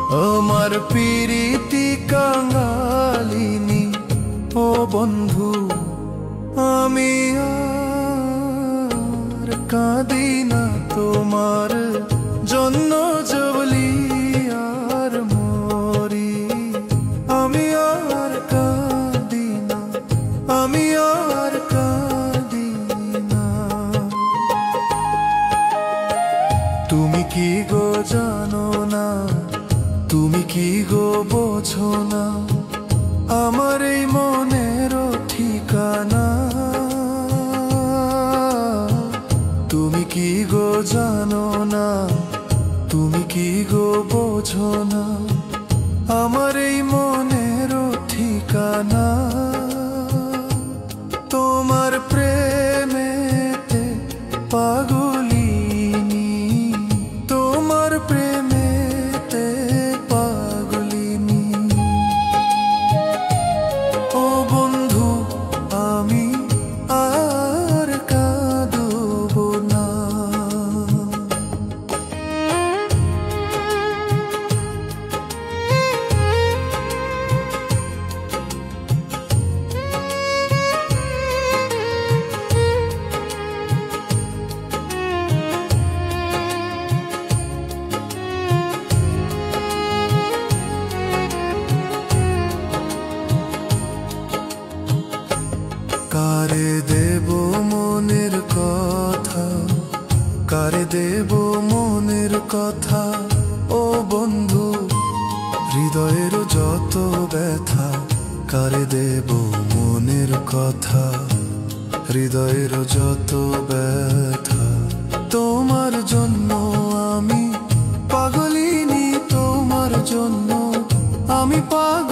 আমার পিরিতি কাঙালিনী ও বন্ধু, আমি আর কাঁদি না তোমার জন্য, জবলি আর মরি। আমি আর কাঁদি না, আমি আর কাঁদি না। তুমি কি গো জানো না, তুমি কি গো বোঝো না আমার এই মনের ঠিকানা? তুমি কি গো জানো না, তুমি কি গো বোঝো না আমার এই মনের ঠিকানা? তোমার প্রেমেতে পাগলিনী, তোমার প্রেমেতে পাগলিনী। ও বন্ধু, আমি আর কাঁদব না। কারে দেব মনের কথা, কারে দেব মনের কথা? ও বন্ধু, হৃদয়ের যত ব্যথা কারে দেব মনের কথা? হৃদয়ের যত ব্যথা তোমার জন্য আমি পাগলিনী, তোমার জন্য আমি পাগল।